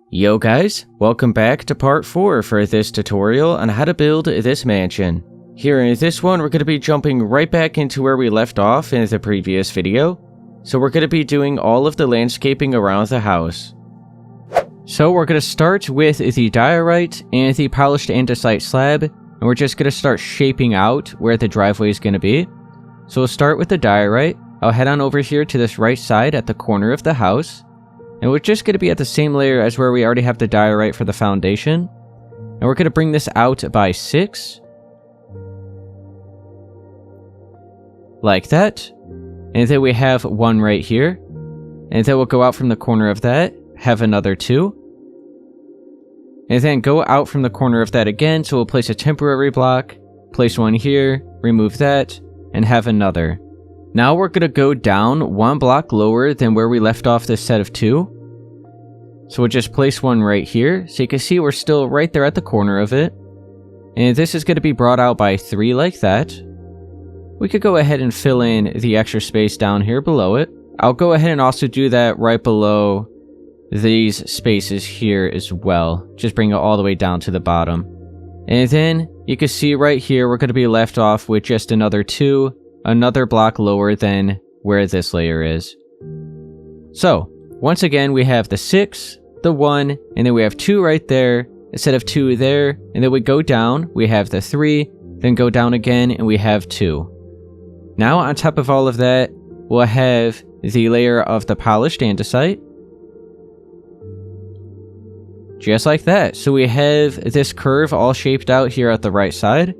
Yo guys, welcome back to part 4 for this tutorial on how to build this mansion. Here in this one, we're going to be jumping right back into where we left off in the previous video. So we're going to be doing all of the landscaping around the house. So we're going to start with the diorite and the polished andesite slab, and we're just going to start shaping out where the driveway is going to be. So we'll start with the diorite. I'll head on over here to this right side at the corner of the house. And we're just going to be at the same layer as where we already have the diorite for the foundation. And we're going to bring this out by 6. Like that. And then we have 1 right here. And then we'll go out from the corner of that, have another 2. And then go out from the corner of that again, so we'll place a temporary block, place 1 here, remove that, and have another. Now we're going to go down 1 block lower than where we left off this set of 2. So we'll just place 1 right here. So you can see we're still right there at the corner of it. And this is going to be brought out by 3 like that. We could go ahead and fill in the extra space down here below it. I'll go ahead and also do that right below these spaces here as well. Just bring it all the way down to the bottom. And then you can see right here we're going to be left off with just another 2. Another block lower than where this layer is. So, once again, we have the 6, the 1, and then we have 2 right there, instead of 2 there, and then we go down, we have the 3, then go down again, and we have 2. Now, on top of all of that, we'll have the layer of the polished andesite. Just like that. So we have this curve all shaped out here at the right side.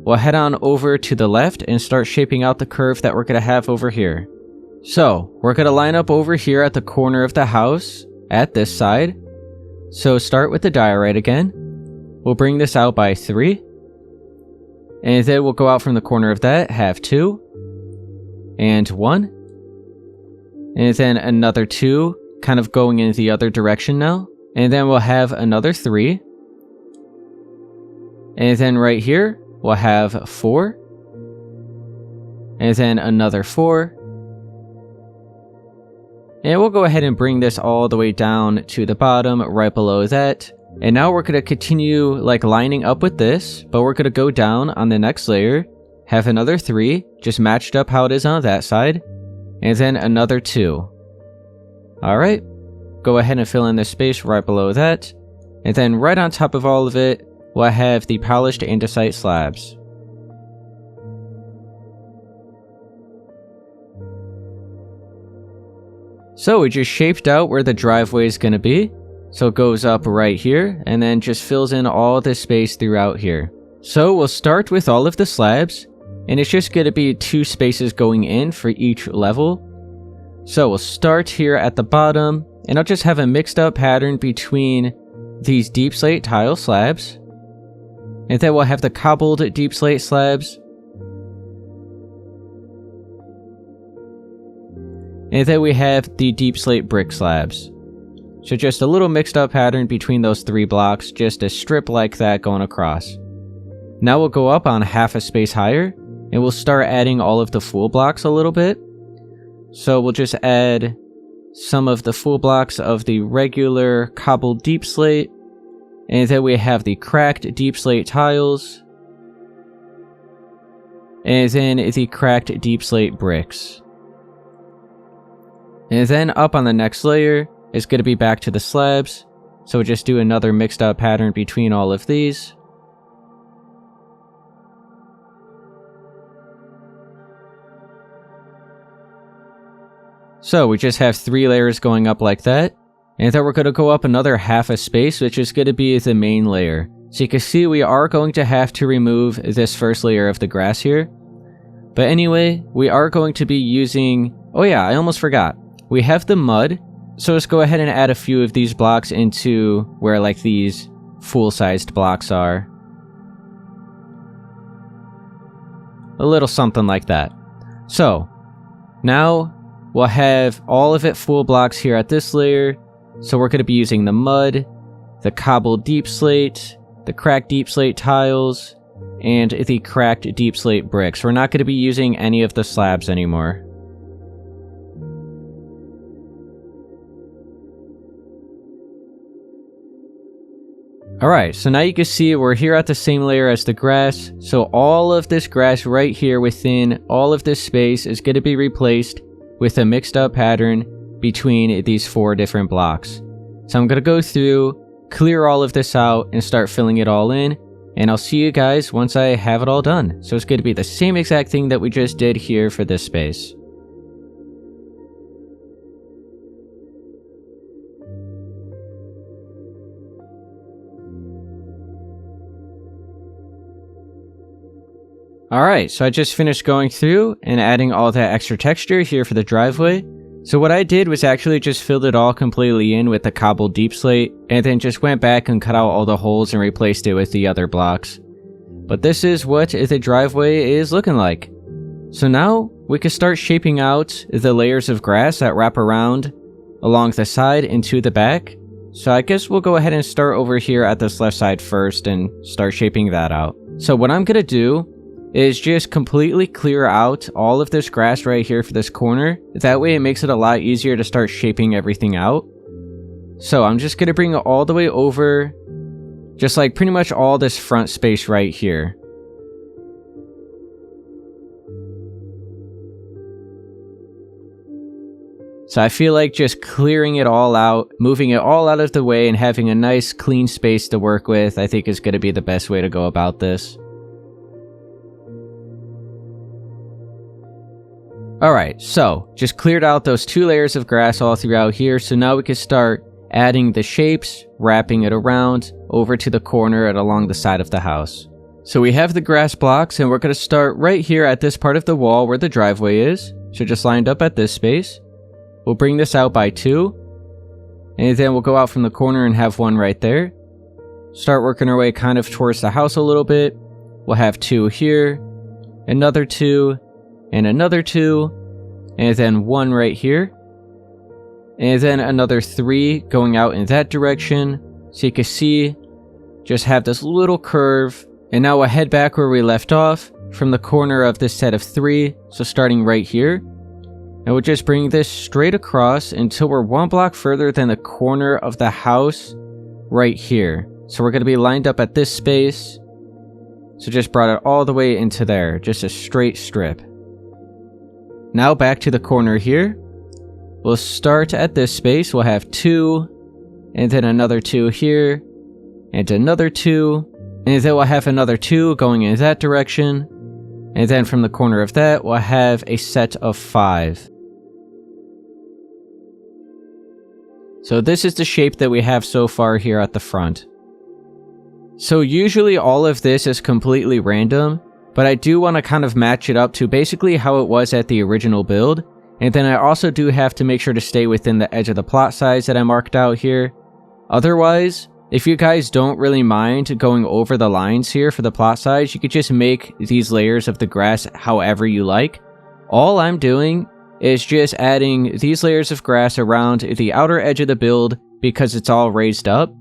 We'll head on over to the left and start shaping out the curve that we're going to have over here. So, we're going to line up over here at the corner of the house, at this side. So start with the diorite again. We'll bring this out by 3. And then we'll go out from the corner of that, have 2. And 1. And then another 2, kind of going in the other direction now. And then we'll have another 3. And then right here, we'll have 4. And then another 4. And we'll go ahead and bring this all the way down to the bottom, right below that. And now we're going to continue like lining up with this, but we're going to go down on the next layer, have another 3, just matched up how it is on that side. And then another 2. Alright, go ahead and fill in the space right below that. And then right on top of all of it, we'll have the polished andesite slabs. So we just shaped out where the driveway is going to be. So it goes up right here and then just fills in all this space throughout here. So we'll start with all of the slabs, and it's just going to be 2 spaces going in for each level. So we'll start here at the bottom, and I'll just have a mixed up pattern between these deep slate tile slabs. And then we'll have the cobbled deep slate slabs. And then we have the deep slate brick slabs. So just a little mixed up pattern between those 3 blocks, just a strip like that going across. Now we'll go up on half a space higher, and we'll start adding all of the full blocks a little bit. So we'll just add some of the full blocks of the regular cobbled deep slate. And then we have the cracked deep slate tiles. And then the cracked deep slate bricks. And then up on the next layer is going to be back to the slabs. So we'll just do another mixed up pattern between all of these. So we just have 3 layers going up like that. And then we're going to go up another half a space, which is going to be the main layer. So you can see we are going to have to remove this first layer of the grass here. But anyway, we are going to be using... Oh yeah, I almost forgot. We have the mud. So let's go ahead and add a few of these blocks into where like these full-sized blocks are. A little something like that. So, now we'll have all of it full blocks here at this layer. So we're going to be using the mud, the cobbled deep slate, the cracked deep slate tiles, and the cracked deep slate bricks. We're not going to be using any of the slabs anymore. Alright, so now you can see we're here at the same layer as the grass. So all of this grass right here within all of this space is going to be replaced with a mixed up pattern between these 4 different blocks. So I'm going to go through, clear all of this out, and start filling it all in. And I'll see you guys once I have it all done. So it's going to be the same exact thing that we just did here for this space. Alright, so I just finished going through and adding all that extra texture here for the driveway. So what I did was actually just filled it all completely in with the cobbled deep slate, and then just went back and cut out all the holes and replaced it with the other blocks. But this is what the driveway is looking like. So now we can start shaping out the layers of grass that wrap around along the side and to the back. So I guess we'll go ahead and start over here at this left side first and start shaping that out. So what I'm going to do is just completely clear out all of this grass right here for this corner. That way it makes it a lot easier to start shaping everything out. So I'm just going to bring it all the way over, just like pretty much all this front space right here. So I feel like just clearing it all out, moving it all out of the way, and having a nice clean space to work with, I think is going to be the best way to go about this. Alright, so just cleared out those 2 layers of grass all throughout here, so now we can start adding the shapes, wrapping it around over to the corner and along the side of the house. So we have the grass blocks, and we're going to start right here at this part of the wall where the driveway is. So just lined up at this space. We'll bring this out by 2, and then we'll go out from the corner and have 1 right there. Start working our way kind of towards the house a little bit. We'll have 2 here, another 2, and another 2, and then 1 right here, and then another 3 going out in that direction. So you can see, just have this little curve, and now we'll head back where we left off from the corner of this set of 3, so starting right here, and we'll just bring this straight across until we're 1 block further than the corner of the house right here. So we're going to be lined up at this space, so just brought it all the way into there, just a straight strip. Now back to the corner here. We'll start at this space. We'll have 2, and then another 2 here, and another 2, and then we'll have another 2 going in that direction, and then from the corner of that, we'll have a set of 5. So this is the shape that we have so far here at the front. So usually all of this is completely random, but I do want to kind of match it up to basically how it was at the original build. And then I also do have to make sure to stay within the edge of the plot size that I marked out here. Otherwise, if you guys don't really mind going over the lines here for the plot size, you could just make these layers of the grass however you like. All I'm doing is just adding these layers of grass around the outer edge of the build because it's all raised up.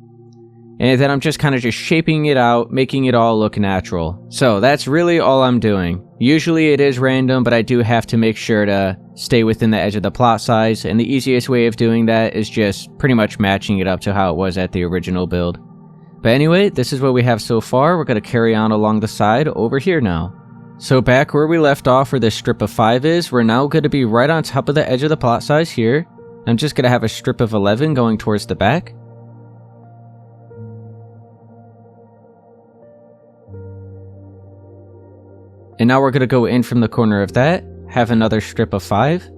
And then I'm just kind of just shaping it out, making it all look natural. So that's really all I'm doing. Usually it is random, but I do have to make sure to stay within the edge of the plot size. And the easiest way of doing that is just pretty much matching it up to how it was at the original build. But anyway, this is what we have so far. We're going to carry on along the side over here now. So back where we left off where this strip of 5 is, we're now going to be right on top of the edge of the plot size here. I'm just going to have a strip of 11 going towards the back. And now we're going to go in from the corner of that, have another strip of 5,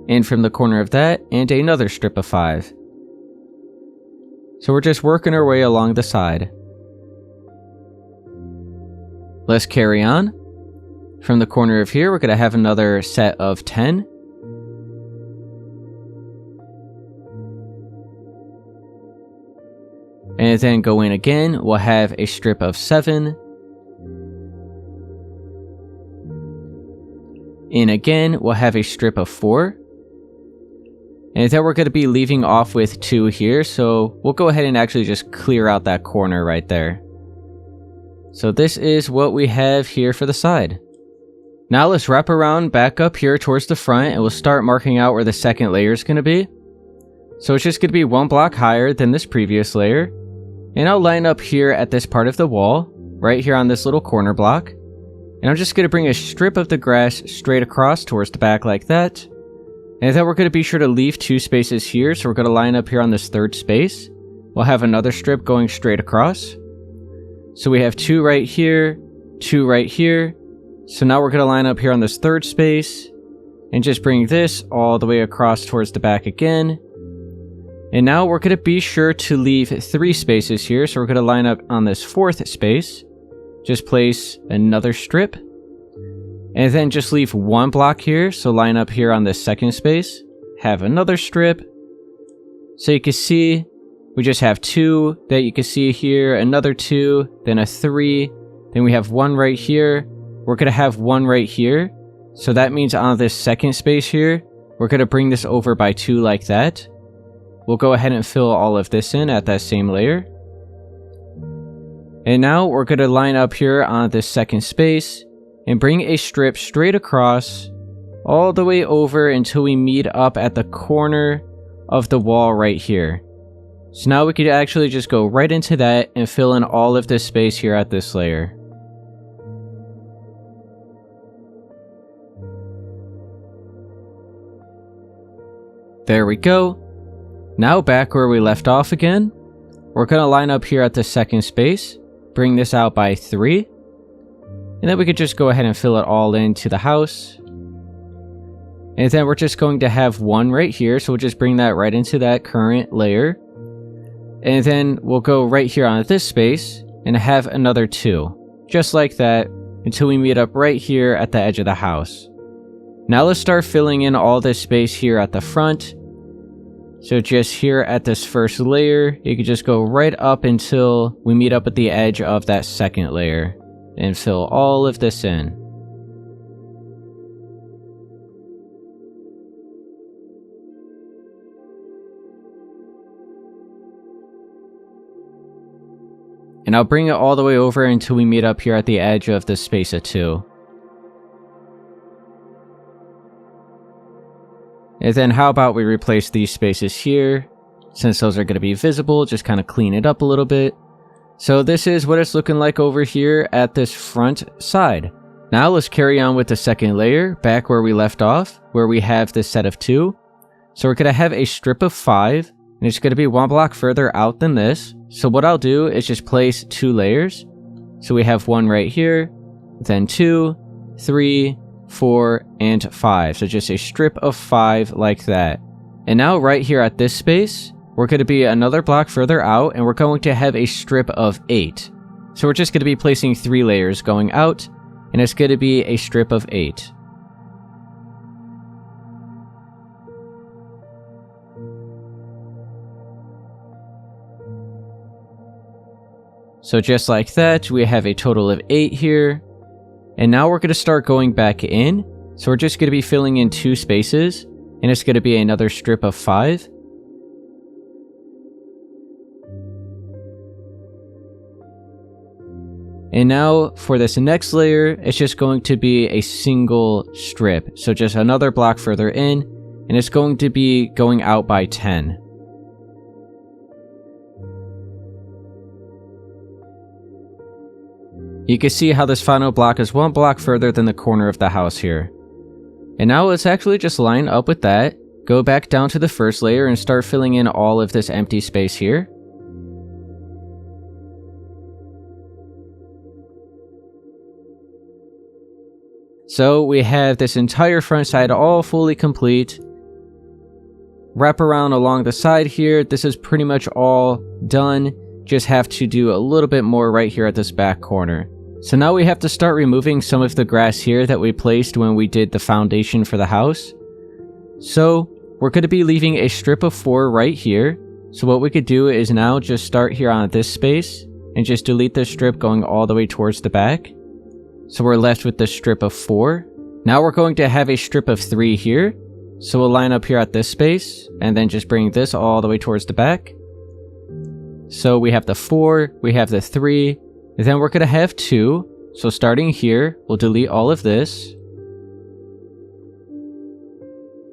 in from the corner of that, and another strip of 5. So we're just working our way along the side. Let's carry on. From the corner of here, we're going to have another set of 10. And then go in again, we'll have a strip of 7. In again, we'll have a strip of 4. And then we're going to be leaving off with 2 here, so we'll go ahead and actually just clear out that corner right there. So this is what we have here for the side. Now let's wrap around back up here towards the front, and we'll start marking out where the second layer is going to be. So it's just going to be 1 block higher than this previous layer. And I'll line up here at this part of the wall, right here on this little corner block. And I'm just going to bring a strip of the grass straight across towards the back like that. And then we're going to be sure to leave 2 spaces here, so we're going to line up here on this 3rd space. We'll have another strip going straight across. So we have 2 right here, 2 right here. So now we're going to line up here on this 3rd space, and just bring this all the way across towards the back again. And now we're going to be sure to leave 3 spaces here, so we're going to line up on this 4th space. Just place another strip. And then just leave 1 block here, so line up here on this 2nd space. Have another strip. So you can see, we just have 2 that you can see here, another 2, then a 3, then we have 1 right here. We're going to have 1 right here. So that means on this 2nd space here, we're going to bring this over by 2 like that. We'll go ahead and fill all of this in at that same layer. And now we're going to line up here on this 2nd space and bring a strip straight across all the way over until we meet up at the corner of the wall right here. So now we could actually just go right into that and fill in all of this space here at this layer. There we go. Now back where we left off again. We're going to line up here at the 2nd space, bring this out by 3, and then we could just go ahead and fill it all into the house. And then we're just going to have 1 right here, so we'll just bring that right into that current layer. And then we'll go right here on this space and have another 2, just like that, until we meet up right here at the edge of the house. Now let's start filling in all this space here at the front. So just here at this 1st layer, you can just go right up until we meet up at the edge of that 2nd layer and fill all of this in. And I'll bring it all the way over until we meet up here at the edge of this space of 2. And then how about we replace these spaces here, since those are going to be visible, just kind of clean it up a little bit. So this is what it's looking like over here at this front side. Now let's carry on with the 2nd layer, back where we left off, where we have this set of 2. So we're going to have a strip of 5, and it's going to be 1 block further out than this. So what I'll do is just place 2 layers. So we have 1 right here, then 2, 3, 4, and 5. So just a strip of 5 like that. And now right here at this space, we're going to be another block further out, and we're going to have a strip of 8. So we're just going to be placing 3 layers going out, and it's going to be a strip of 8. So just like that, we have a total of 8 here. And now we're going to start going back in. So we're just going to be filling in 2 spaces, and it's going to be another strip of 5. And now for this next layer, it's just going to be a single strip. So just another block further in, and it's going to be going out by 10. You can see how this final block is 1 block further than the corner of the house here. And now let's actually just line up with that, go back down to the 1st layer and start filling in all of this empty space here. So we have this entire front side all fully complete. Wrap around along the side here, this is pretty much all done. Just have to do a little bit more right here at this back corner. So now we have to start removing some of the grass here that we placed when we did the foundation for the house. So we're going to be leaving a strip of 4 right here. So what we could do is now just start here on this space and just delete this strip going all the way towards the back. So we're left with this strip of 4. Now we're going to have a strip of 3 here. So we'll line up here at this space and then just bring this all the way towards the back. So we have the 4, we have the 3, and then we're going to have 2. So starting here, we'll delete all of this.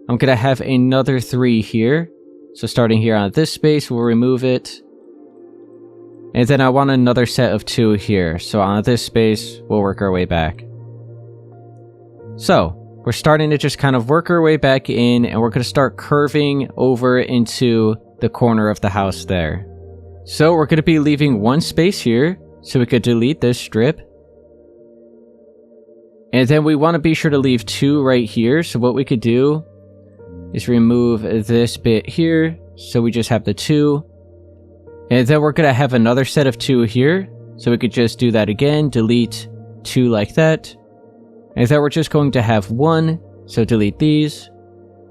I'm going to have another 3 here. So starting here on this space, we'll remove it. And then I want another set of 2 here. So on this space, we'll work our way back. So we're starting to just kind of work our way back in, and we're going to start curving over into the corner of the house there. So we're going to be leaving 1 space here, so we could delete this strip. And then we want to be sure to leave 2 right here. So what we could do is remove this bit here, so we just have the 2. And then we're going to have another set of 2 here, so we could just do that again, delete 2 like that. And then we're just going to have 1, so delete these.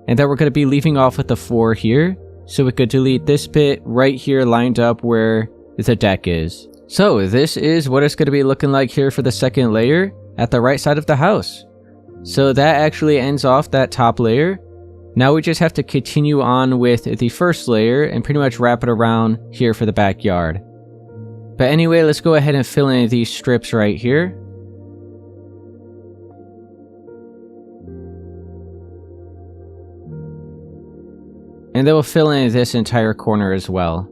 And then we're going to be leaving off with the 4 here, so we could delete this bit right here lined up where the deck is. So this is what it's going to be looking like here for the second layer at the right side of the house. So that actually ends off that top layer. Now we just have to continue on with the first layer and pretty much wrap it around here for the backyard. But anyway, let's go ahead and fill in these strips right here. And then we'll fill in this entire corner as well.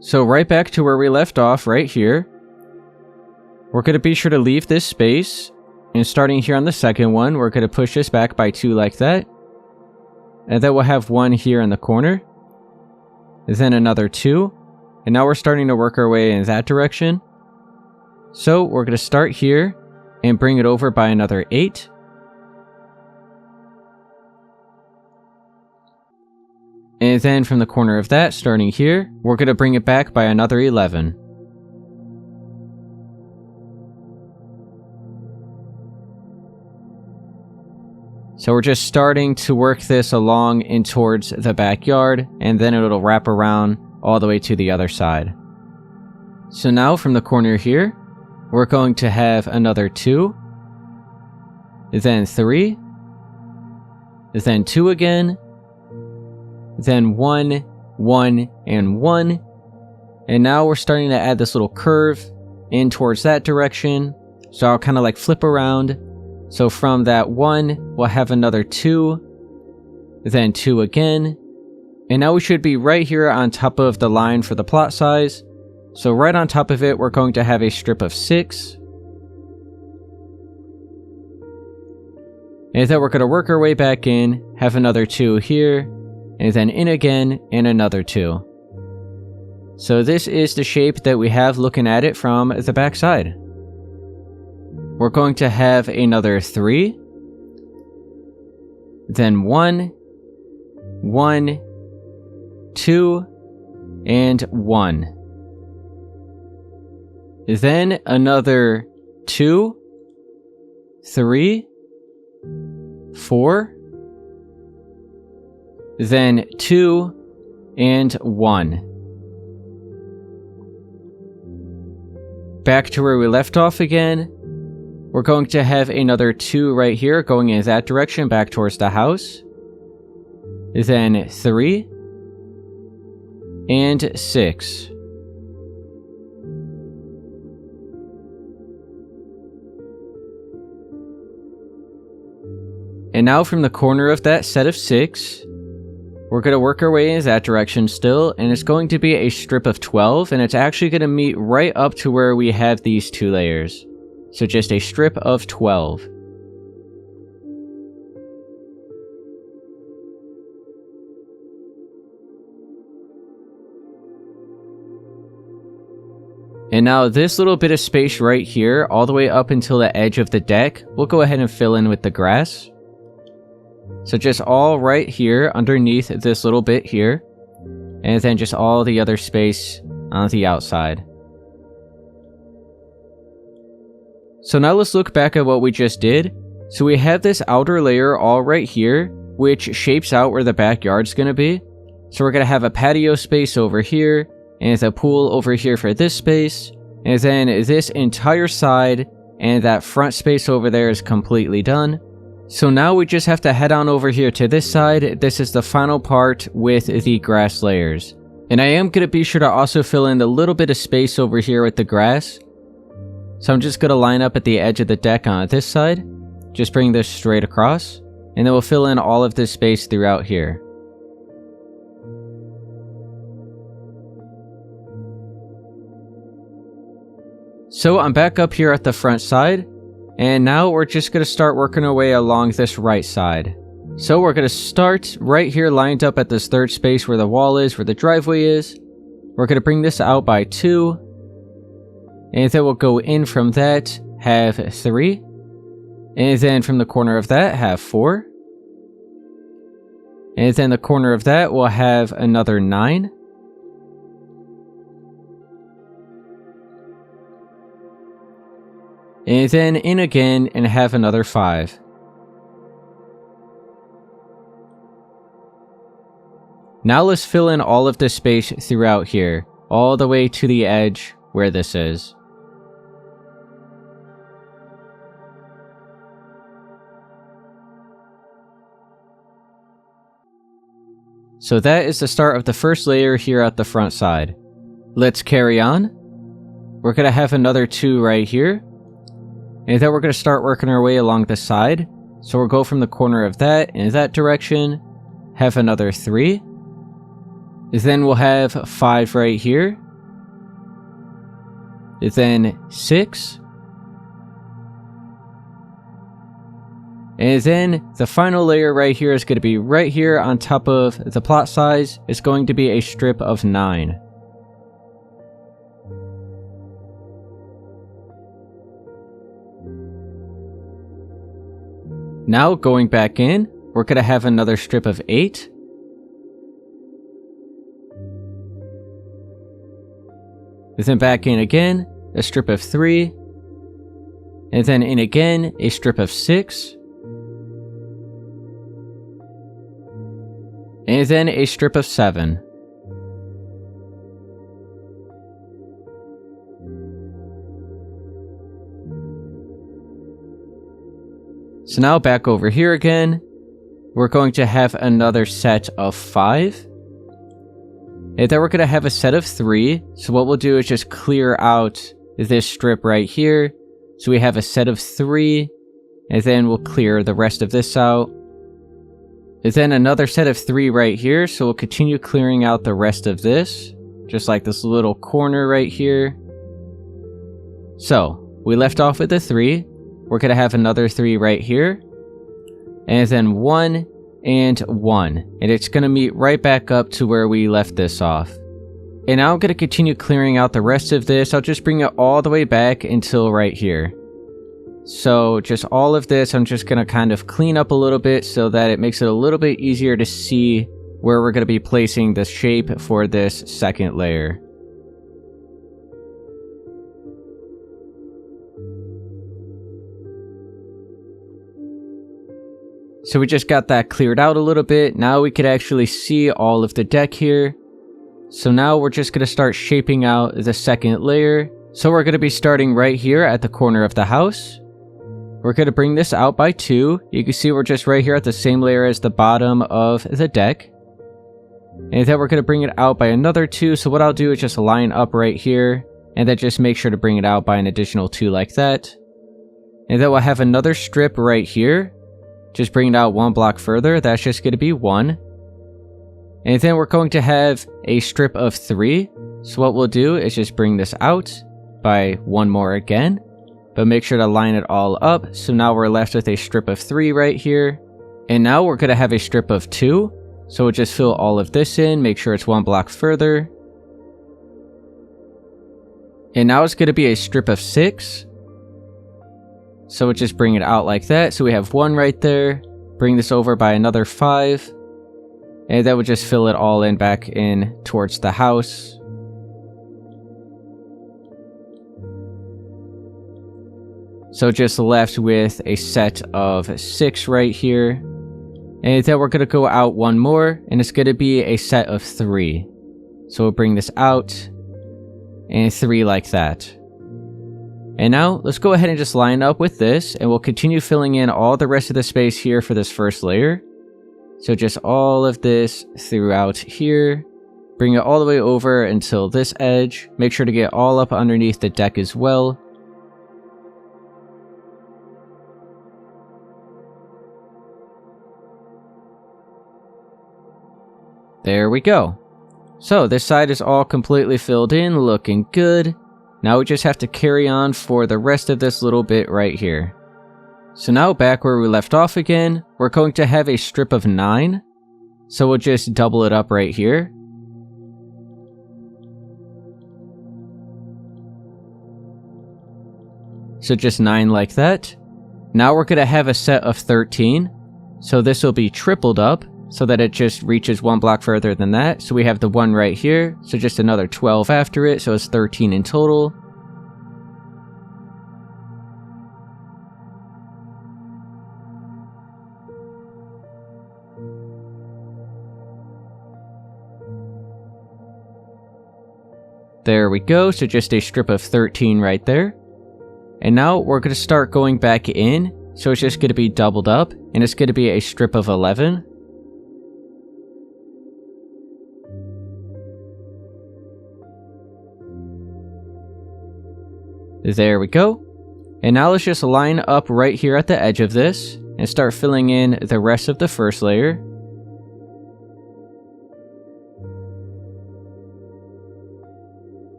So right back to where we left off right here. We're going to be sure to leave this space. And starting here on the second one, we're going to push this back by 2 like that. And then we'll have 1 here in the corner. Then another 2. And now we're starting to work our way in that direction. So we're going to start here and bring it over by another 8. And then from the corner of that, starting here, we're going to bring it back by another 11. So we're just starting to work this along in towards the backyard, and then it'll wrap around all the way to the other side. So now from the corner here, we're going to have another 2, then 3, then 2 again, then 1, 1, and 1. And now we're starting to add this little curve in towards that direction. So I'll kind of like flip around. So from that 1, we'll have another 2, then 2 again. And now we should be right here on top of the line for the plot size. So right on top of it, we're going to have a strip of 6. And then we're going to work our way back in, have another 2 here, and then in again, and another 2. So this is the shape that we have looking at it from the back side. We're going to have another 3, then 1, 1, 2, and 1. Then another 2, 3, 4, then 2, and 1. Back to where we left off again. We're going to have another 2 right here going in that direction back towards the house. Then 3, and 6. And now from the corner of that set of 6, we're going to work our way in that direction still, and it's going to be a strip of 12, and it's actually going to meet right up to where we have these 2 layers. So just a strip of 12. And now this little bit of space right here, all the way up until the edge of the deck, we'll go ahead and fill in with the grass. So just all right here underneath this little bit here, and then just all the other space on the outside. So now let's look back at what we just did. So we have this outer layer all right here, which shapes out where the backyard's going to be. So we're going to have a patio space over here, and a pool over here for this space, and then this entire side and that front space over there is completely done. So now we just have to head on over here to this side. This is the final part with the grass layers. And I am going to be sure to also fill in a little bit of space over here with the grass. So I'm just going to line up at the edge of the deck on this side. Just bring this straight across. And then we'll fill in all of this space throughout here. So I'm back up here at the front side. And now we're just going to start working our way along this right side. So we're going to start right here lined up at this third space where the wall is, where the driveway is. We're going to bring this out by 2. And then we'll go in from that, have 3. And then from the corner of that, have 4. And then the corner of that will have another 9. And then in again and have another 5. Now let's fill in all of this space throughout here, all the way to the edge where this is. So that is the start of the first layer here at the front side. Let's carry on. We're going to have another 2 right here. And then we're going to start working our way along the side. So we'll go from the corner of that in that direction. Have another 3. Then we'll have 5 right here. Then 6. And then the final layer right here is going to be right here on top of the plot size. It's going to be a strip of 9. Now going back in, we're going to have another strip of 8. Then back in again, a strip of 3. And then in again, a strip of 6. And then a strip of 7. So now back over here again, we're going to have another set of 5. And then we're going to have a set of 3. So what we'll do is just clear out this strip right here. So we have a set of 3. And then we'll clear the rest of this out. And then another set of 3 right here. So we'll continue clearing out the rest of this. Just like this little corner right here. So we left off with the 3. We're going to have another 3 right here. And then 1 and 1. And it's going to meet right back up to where we left this off. And now I'm going to continue clearing out the rest of this. I'll just bring it all the way back until right here. So just all of this, I'm just going to kind of clean up a little bit so that it makes it a little bit easier to see where we're going to be placing the shape for this second layer. So we just got that cleared out a little bit. Now we could actually see all of the deck here. So now we're just going to start shaping out the second layer. So we're going to be starting right here at the corner of the house. We're going to bring this out by 2. You can see we're just right here at the same layer as the bottom of the deck. And then we're going to bring it out by another 2. So what I'll do is just line up right here. And then just make sure to bring it out by an additional 2 like that. And then we'll have another strip right here. Just bring it out 1 block further. That's just going to be 1. And then we're going to have a strip of 3. So what we'll do is just bring this out by 1 more again. But make sure to line it all up. So now we're left with a strip of 3 right here. And now we're going to have a strip of 2. So we'll just fill all of this in. Make sure it's 1 block further. And now it's going to be a strip of 6. So we'll just bring it out like that. So we have 1 right there. Bring this over by another 5. And that would just fill it all in back in towards the house. So just left with a set of 6 right here. And then we're going to go out 1 more. And it's going to be a set of 3. So we'll bring this out. And 3 like that. And now let's go ahead and just line up with this. And we'll continue filling in all the rest of the space here for this first layer. So just all of this throughout here. Bring it all the way over until this edge. Make sure to get all up underneath the deck as well. There we go. So this side is all completely filled in, looking good. Now we just have to carry on for the rest of this little bit right here. So now back where we left off again, we're going to have a strip of 9. So we'll just double it up right here. So just 9 like that. Now we're going to have a set of 13. So this will be tripled up so that it just reaches 1 block further than that. So we have the 1 right here. So just another 12 after it. So it's 13 in total. There we go. So just a strip of 13 right there. And now we're going to start going back in. So it's just going to be doubled up. And it's going to be a strip of 11. There we go. And now let's just line up right here at the edge of this. And start filling in the rest of the first layer.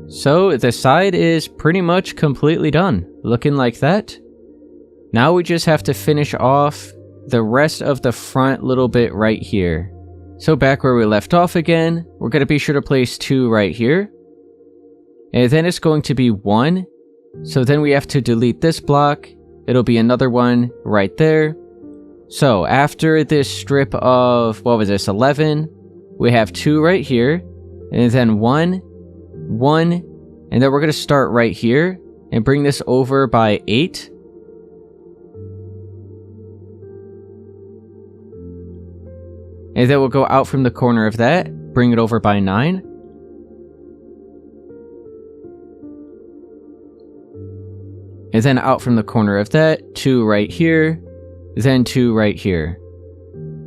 So the side is pretty much completely done, looking like that. Now we just have to finish off the rest of the front little bit right here. So back where we left off again, we're going to be sure to place 2 right here. And then it's going to be 1. So then we have to delete this block. It'll be another 1 right there. So after this strip of, what was this, 11, we have 2 right here. And then 1. 1, and then we're going to start right here and bring this over by 8. And then we'll go out from the corner of that, bring it over by 9. And then out from the corner of that, 2 right here, then 2 right here.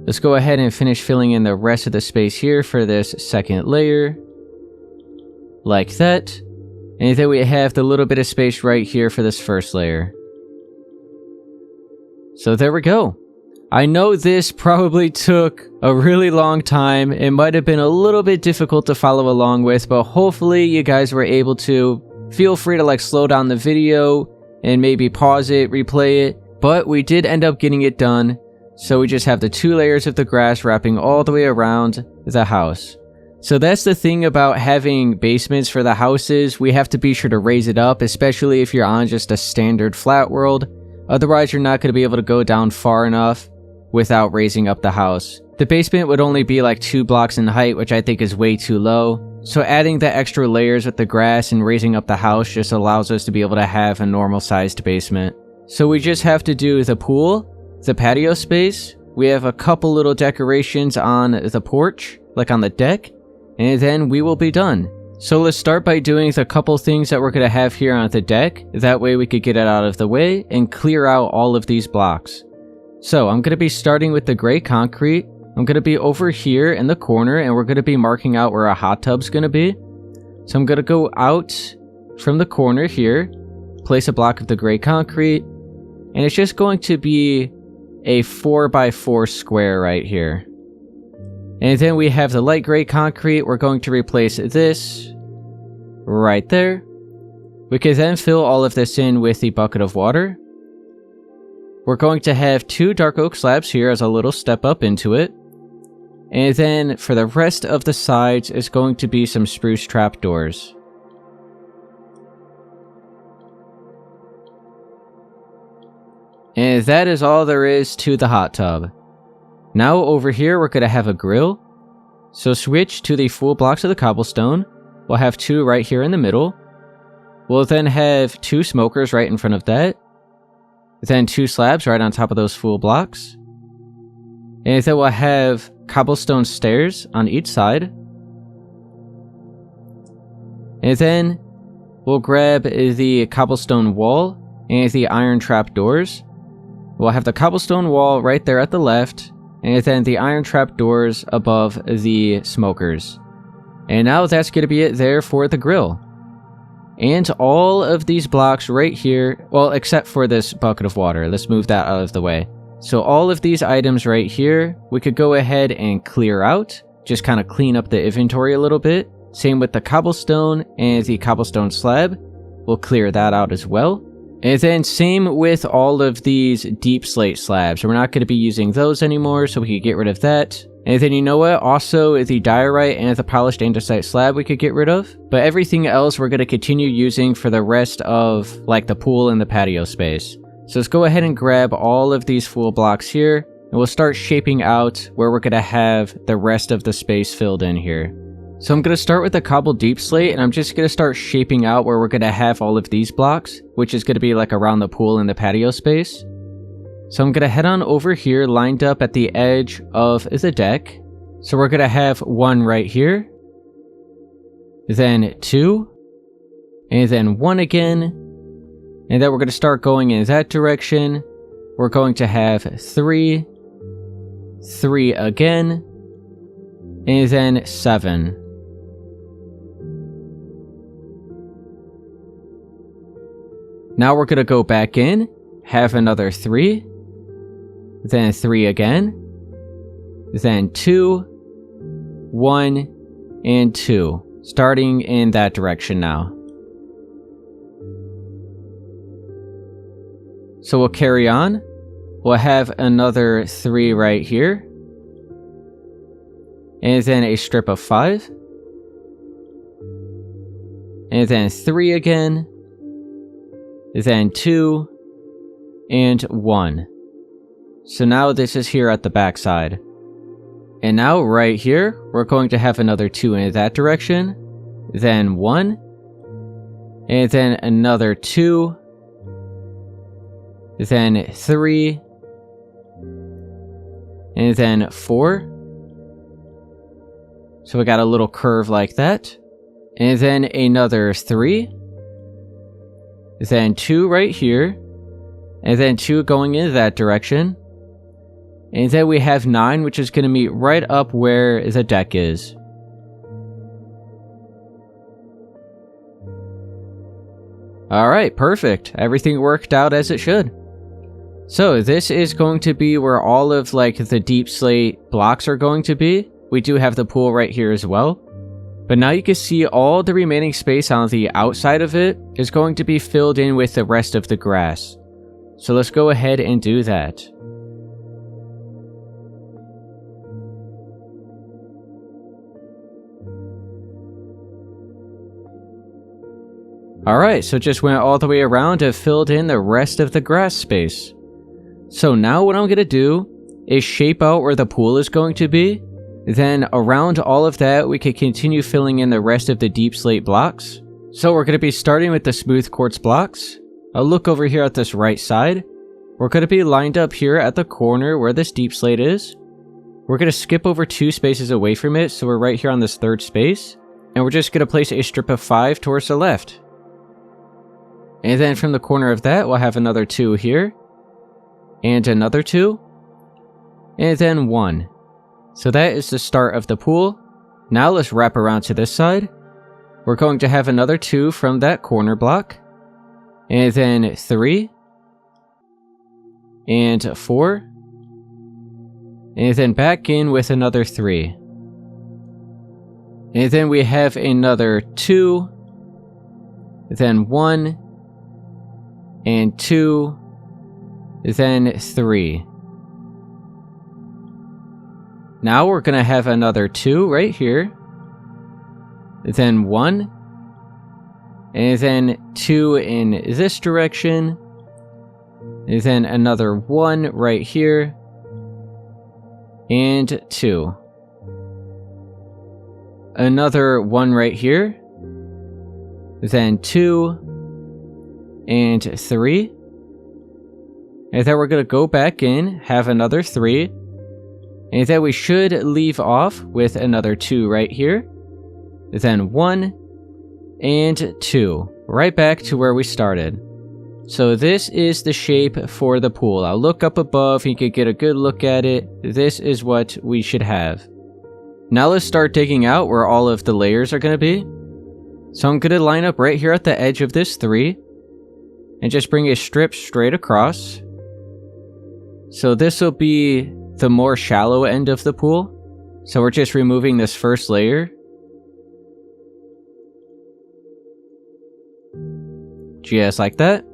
Let's go ahead and finish filling in the rest of the space here for this second layer. Like that. And then we have the little bit of space right here for this first layer. So there we go. I know this probably took a really long time. It might have been a little bit difficult to follow along with, but hopefully you guys were able to. Feel free to slow down the video and maybe pause it, replay it. But we did end up getting it done. So we just have the 2 layers of the grass wrapping all the way around the house. So that's the thing about having basements for the houses. We have to be sure to raise it up, especially if you're on just a standard flat world. Otherwise, you're not going to be able to go down far enough without raising up the house. The basement would only be 2 blocks in height, which I think is way too low. So adding the extra layers with the grass and raising up the house just allows us to be able to have a normal sized basement. So we just have to do the pool, the patio space. We have a couple little decorations on the porch, on the deck. And then we will be done. So let's start by doing the couple things that we're going to have here on the deck. That way we could get it out of the way and clear out all of these blocks. So I'm going to be starting with the gray concrete. I'm going to be over here in the corner and we're going to be marking out where a hot tub's going to be. So I'm going to go out from the corner here, place a block of the gray concrete, and it's just going to be a 4x4 square right here. And then we have the light gray concrete. We're going to replace this right there. We can then fill all of this in with the bucket of water. We're going to have 2 dark oak slabs here as a little step up into it. And then for the rest of the sides is going to be some spruce trapdoors. And that is all there is to the hot tub. Now over here we're going to have a grill. So switch to the full blocks of the cobblestone. We'll have 2 right here in the middle. We'll then have 2 smokers right in front of that. Then 2 slabs right on top of those full blocks. And then we'll have cobblestone stairs on each side. And then we'll grab the cobblestone wall and the iron trap doors. We'll have the cobblestone wall right there at the left. and then the iron trap doors above the smokers. And now that's going to be it there for the grill. And all of these blocks right here, well, except for this bucket of water. Let's move that out of the way. So all of these items right here, we could go ahead and clear out. Just kind of clean up the inventory a little bit. Same with the cobblestone and the cobblestone slab. We'll clear that out as well. And then same with all of these deep slate slabs. We're not going to be using those anymore, so we can get rid of that. And then you know what? Also, the diorite and the polished andesite slab we could get rid of. But everything else we're going to continue using for the rest of, like, the pool and the patio space. So let's go ahead and grab all of these full blocks here. And we'll start shaping out where we're going to have the rest of the space filled in here. So I'm going to start with the cobble deep slate, and I'm just going to start shaping out where we're going to have all of these blocks, which is going to be like around the pool and the patio space. So I'm going to head on over here, lined up at the edge of the deck. So we're going to have one right here, then two, and then one again, and then we're going to start going in that direction. We're going to have three again, and then 7. Now we're going to go back in, have another 3, then 3 again, then 2, 1, and 2, starting in that direction now. So we'll carry on. We'll have another 3 right here, and then a strip of 5, and then 3 again, then 2, and 1. So now this is here at the back side. And now right here, we're going to have another 2 in that direction, then 1, and then another 2, then 3, and then 4. So we got a little curve like that. And then another 3, then 2 right here, and then 2 going in that direction. And then we have 9, which is going to meet right up where the deck is. Alright, perfect. Everything worked out as it should. So this is going to be where all of like the deep slate blocks are going to be. We do have the pool right here as well. But now you can see all the remaining space on the outside of it is going to be filled in with the rest of the grass. So let's go ahead and do that. Alright, so just went all the way around and filled in the rest of the grass space. So now what I'm going to do is shape out where the pool is going to be. Then around all of that, we can continue filling in the rest of the deep slate blocks. So we're going to be starting with the smooth quartz blocks. I'll look over here at this right side. We're going to be lined up here at the corner where this deep slate is. We're going to skip over 2 spaces away from it, so we're right here on this 3rd space. And we're just going to place a strip of 5 towards the left. And then from the corner of that, we'll have another 2 here. And another 2. And then 1. So that is the start of the pool. Now let's wrap around to this side. We're going to have another 2 from that corner block. And then 3. And 4. And then back in with another 3. And then we have another 2. Then 1. And 2. Then 3. Now we're going to have another 2 right here. Then 1. And then 2 in this direction. And then another 1 right here. And 2. Another 1 right here. Then 2. And 3. And then we're going to go back in, have another 3. And then we should leave off with another 2 right here. Then 1 and 2. Right back to where we started. So this is the shape for the pool. I'll look up above, you could get a good look at it. This is what we should have. Now let's start digging out where all of the layers are going to be. So I'm going to line up right here at the edge of this 3. And just bring a strip straight across. So this will be the more shallow end of the pool. So we're just removing this first layer. Just like that.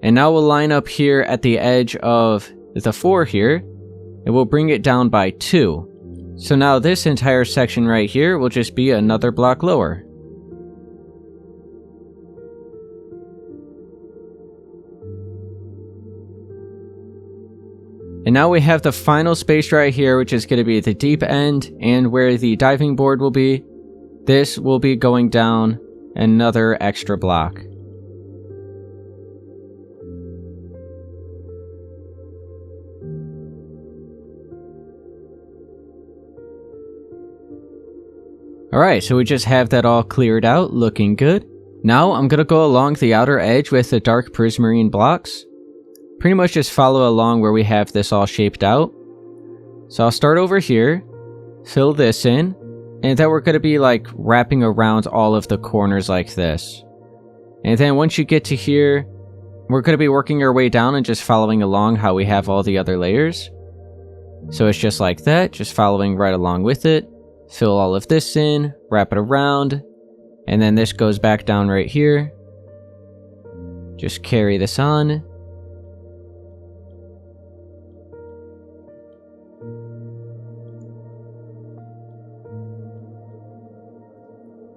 And now we'll line up here at the edge of the 4 here, and we'll bring it down by 2. So now this entire section right here will just be another block lower. And now we have the final space right here, which is going to be the deep end, and where the diving board will be. This will be going down another extra block. Alright, so we just have that all cleared out, looking good. Now I'm going to go along the outer edge with the dark prismarine blocks. Pretty much just follow along where we have this all shaped out. So I'll start over here, fill this in, and then we're going to be like wrapping around all of the corners like this. And then once you get to here, we're going to be working our way down and just following along how we have all the other layers. So it's just like that, just following right along with it. Fill all of this in, wrap it around, and then this goes back down right here. Just carry this on.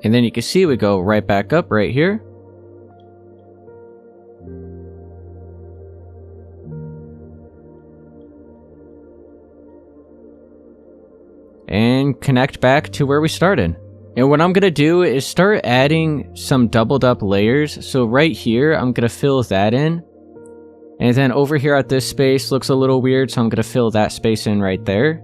And then you can see we go right back up right here. And connect back to where we started. And what I'm going to do is start adding some doubled up layers. So right here, I'm going to fill that in. And then over here at this space looks a little weird, so I'm going to fill that space in right there.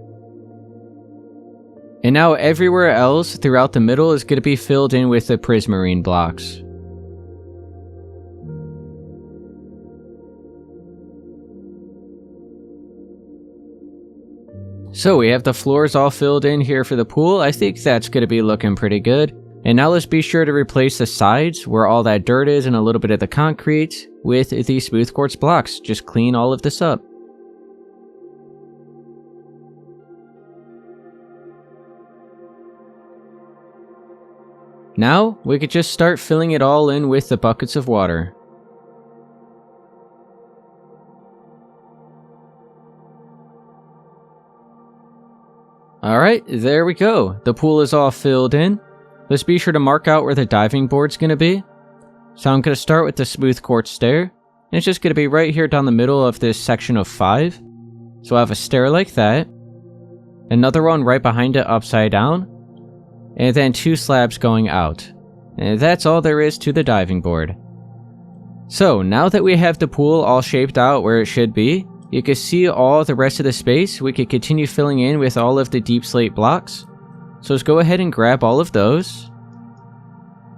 And now everywhere else throughout the middle is going to be filled in with the prismarine blocks. So we have the floors all filled in here for the pool. I think that's going to be looking pretty good. And now let's be sure to replace the sides where all that dirt is and a little bit of the concrete with the smooth quartz blocks. Just clean all of this up. Now we could just start filling it all in with the buckets of water. Alright, there we go. The pool is all filled in. Let's be sure to mark out where the diving board's going to be. So I'm going to start with the smooth quartz stair. And it's just going to be right here down the middle of this section of 5. So I have a stair like that. Another one right behind it upside down. And then 2 slabs going out. And that's all there is to the diving board. So now that we have the pool all shaped out where it should be, you can see all the rest of the space. We could continue filling in with all of the deep slate blocks. So let's go ahead and grab all of those.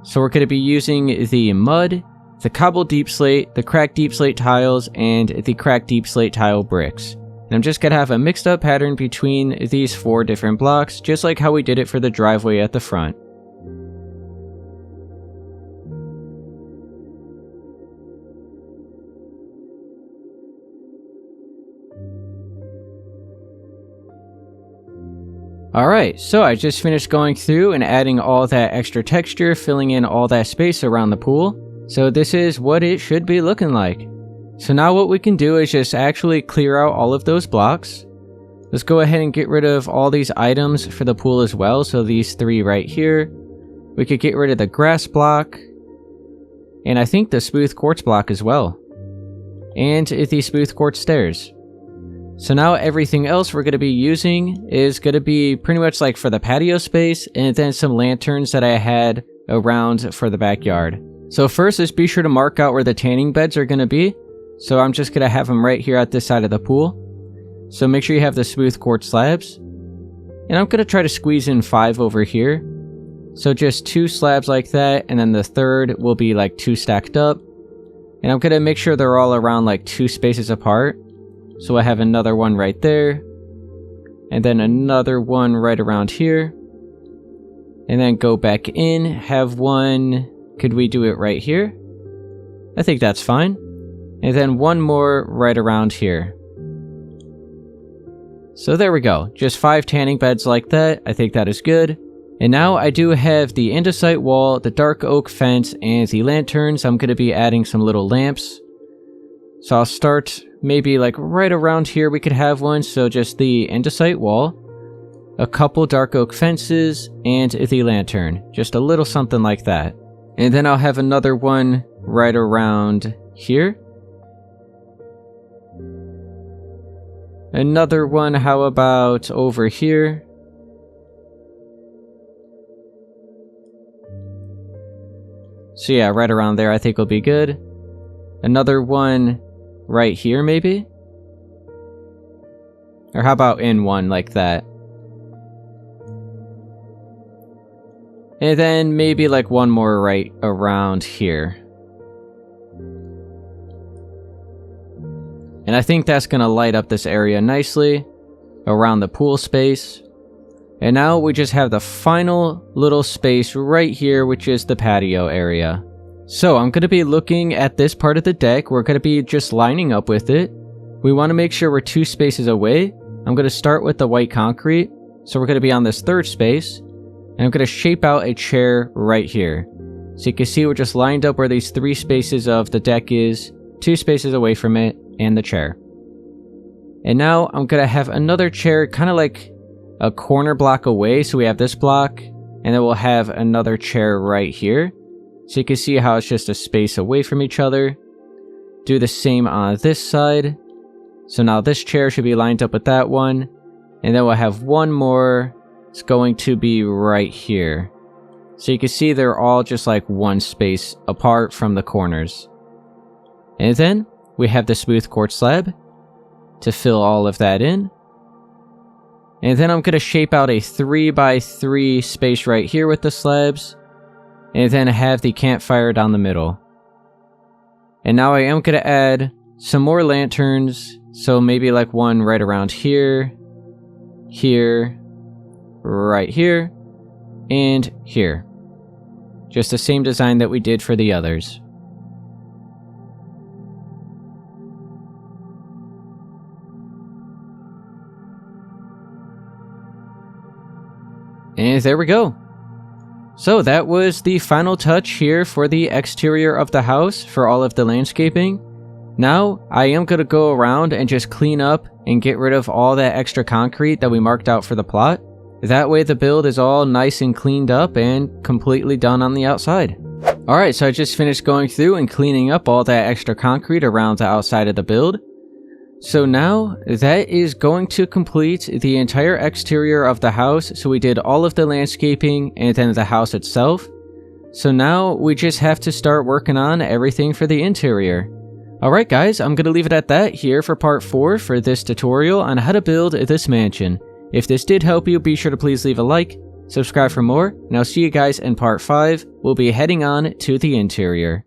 So we're going to be using the mud, the cobbled deep slate, the cracked deep slate tiles, and the cracked deep slate tile bricks. And I'm just going to have a mixed up pattern between these 4 different blocks, just like how we did it for the driveway at the front. Alright, so I just finished going through and adding all that extra texture, filling in all that space around the pool. So this is what it should be looking like. So now what we can do is just actually clear out all of those blocks. Let's go ahead and get rid of all these items for the pool as well. So these 3 right here. We could get rid of the grass block. And I think the smooth quartz block as well. And the smooth quartz stairs. So now everything else we're going to be using is going to be pretty much like for the patio space, and then some lanterns that I had around for the backyard. So first, let's be sure to mark out where the tanning beds are going to be. So I'm just going to have them right here at this side of the pool. So make sure you have the smooth quartz slabs. And I'm going to try to squeeze in 5 over here. So just 2 slabs like that, and then the third will be like 2 stacked up. And I'm gonna make sure they're all around like 2 spaces apart. So I have another one right there. And then another one right around here. And then go back in, have one, could we do it right here? I think that's fine. And then one more right around here. So there we go, just 5 tanning beds like that, I think that is good. And now I do have the andesite wall, the dark oak fence, and the lanterns. I'm going to be adding some little lamps. So I'll start maybe like right around here we could have one, so just the andesite wall. A couple dark oak fences, and the lantern. Just a little something like that. And then I'll have another one right around here. Another one, how about over here? So yeah, right around there I think will be good. Another one right here maybe? Or how about in one like that? And then maybe like one more right around here. And I think that's going to light up this area nicely around the pool space. And now we just have the final little space right here, which is the patio area. So I'm going to be looking at this part of the deck. We're going to be just lining up with it. We want to make sure we're 2 spaces away. I'm going to start with the white concrete. So we're going to be on this 3rd space. And I'm going to shape out a chair right here. So you can see we're just lined up where these 3 spaces of the deck is, 2 spaces away from it, and the chair. And now I'm going to have another chair kind of like a corner block away. So we have this block, and then we'll have another chair right here. So you can see how it's just a space away from each other. Do the same on this side. So now this chair should be lined up with that one. And then we'll have one more. It's going to be right here. So you can see they're all just like 1 space apart from the corners. And then we have the smooth quartz slab to fill all of that in. And then I'm going to shape out a 3x3 space right here with the slabs. And then have the campfire down the middle. And now I am going to add some more lanterns. So maybe like one right around here, here, right here, and here. Just the same design that we did for the others. And there we go. So that was the final touch here for the exterior of the house for all of the landscaping. Now, I am going to go around and just clean up and get rid of all that extra concrete that we marked out for the plot. That way the build is all nice and cleaned up and completely done on the outside. Alright, so I just finished going through and cleaning up all that extra concrete around the outside of the build. So now, that is going to complete the entire exterior of the house. So we did all of the landscaping and then the house itself. So now we just have to start working on everything for the interior. Alright guys, I'm going to leave it at that here for part 4 for this tutorial on how to build this mansion. If this did help you, be sure to please leave a like, subscribe for more, and I'll see you guys in part 5. We'll be heading on to the interior.